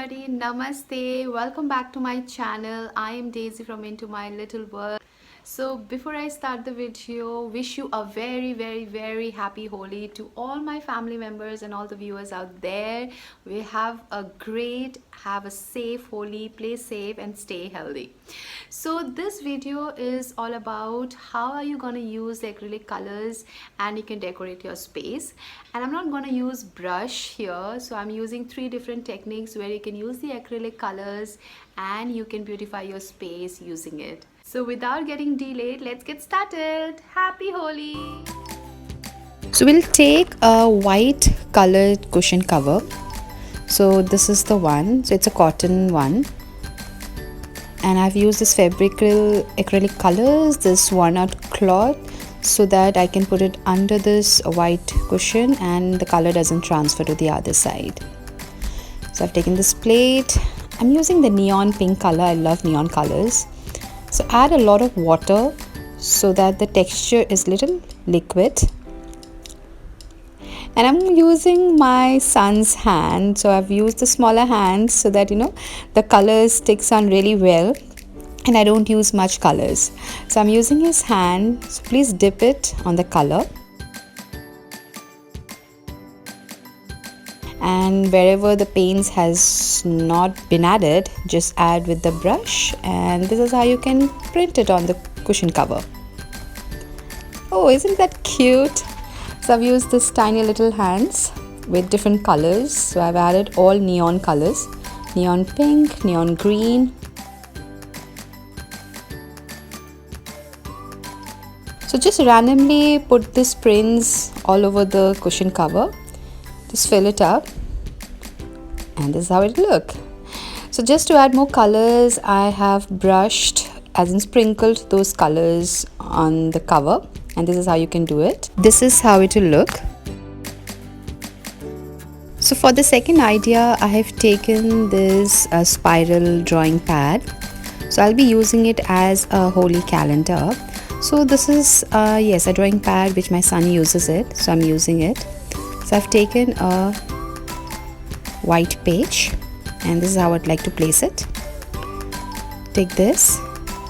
everybody, namaste. Welcome back to my channel. I am Daisy from Into My Little World. So before I start the video, wish you a very happy Holi to all my family members and all the viewers out there. We have a safe Holi, play safe and stay healthy. So this video is all about how are you going to use the acrylic colors and you can decorate your space. And I'm not going to use brush here, so I'm using three different techniques where you can use the acrylic colors and you can beautify your space using it. So without getting delayed, let's get started. Happy Holi! So we'll take a white colored cushion cover. So this is the one, so it's a cotton one. And I've used this acrylic colors, this worn out cloth, so that I can put it under this white cushion and the color doesn't transfer to the other side. So I've taken this plate. I'm using the neon pink color. I love neon colors. So add a lot of water so that the texture is little liquid. And I'm using my son's hand, so I've used the smaller hand so that the colors sticks on really well and I don't use much colors. So I'm using his hand, so please dip it on the color. And wherever the paints has not been added, just add with the brush, and this is how you can print it on the cushion cover. Oh, isn't that cute? So I've used this tiny little hands with different colors. So I've added all neon colors, neon pink, neon green. So just randomly put these prints all over the cushion cover. Just fill it up and this is how it look. So just to add more colors, I have brushed, as in sprinkled those colors on the cover, and this is how you can do it. This is how it will look. So for the second idea, I have taken this spiral drawing pad. So I'll be using it as a Holi calendar. So this is a drawing pad which my son uses it, so I'm using it. So I've taken a white page and this is how I'd like to place it. Take this,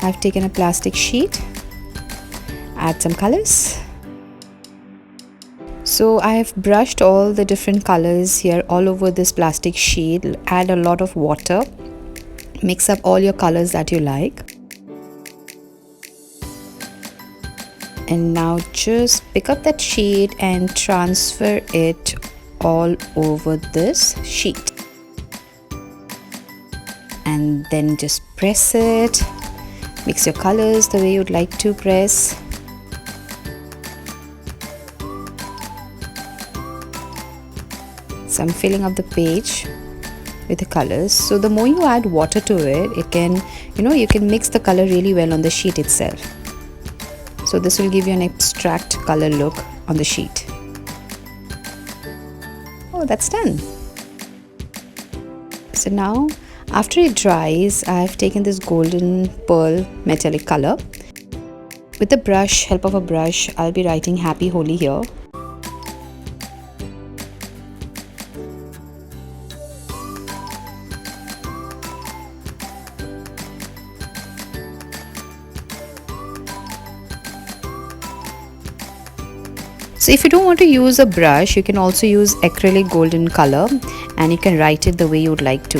I've taken a plastic sheet, add some colors. So I have brushed all the different colors here all over this plastic sheet. Add a lot of water, mix up all your colors that you like. And now just pick up that sheet and transfer it all over this sheet. And then just press it. Mix your colors the way you'd like to press. So I'm filling up the page with the colors. So the more you add water to it, it can, you can mix the color really well on the sheet itself. So this will give you an abstract color look on the sheet. Oh, that's done. So now after it dries, I've taken this golden pearl metallic color. With the brush, help of a brush, I'll be writing Happy Holi here. So if you don't want to use a brush, you can also use acrylic golden color and you can write it the way you would like to.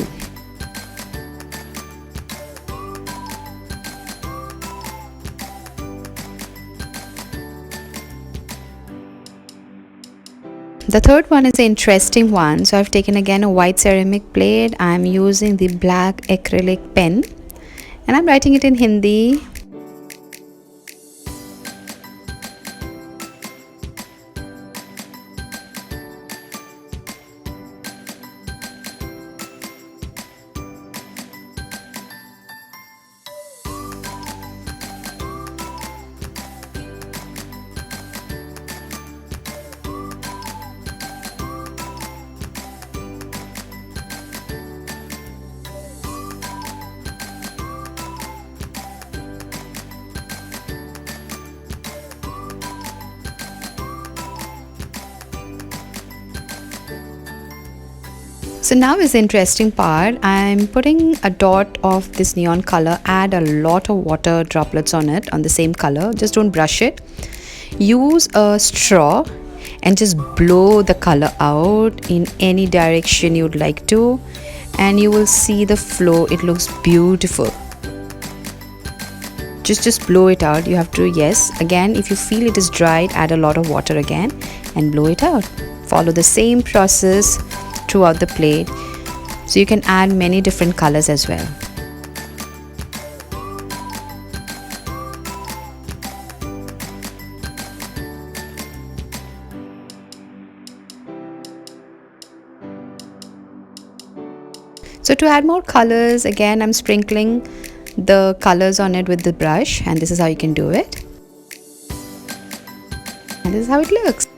The third one is an interesting one. So I've taken again a white ceramic plate. I'm using the black acrylic pen and I'm writing it in Hindi. So now is the interesting part. I'm putting a dot of this neon color, add a lot of water droplets on it on the same color. Just don't brush it. Use a straw and just blow the color out in any direction you'd like to, and you will see the flow. It looks beautiful. Just blow it out. You have to, yes, again, if you feel it is dried, add a lot of water again and blow it out. Follow the same process throughout the plate, so you can add many different colors as well. So to add more colors, again I'm sprinkling the colors on it with the brush, and this is how you can do it, and this is how it looks.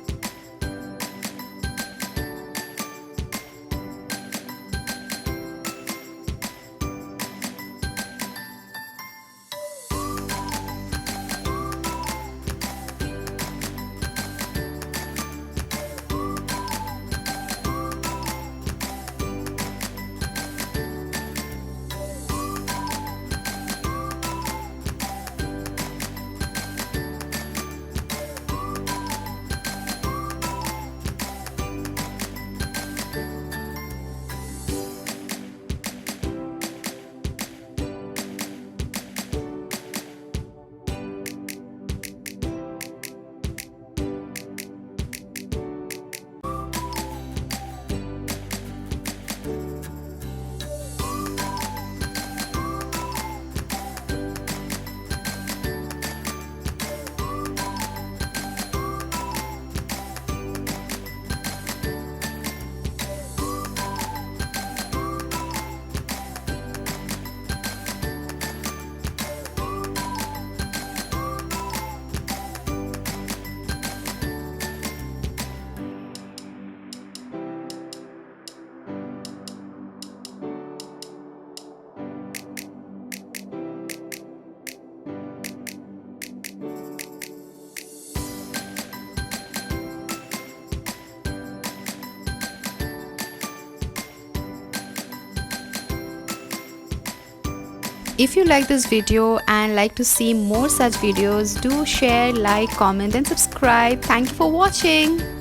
If you like this video and like to see more such videos, do share, like, comment and subscribe. Thank you for watching.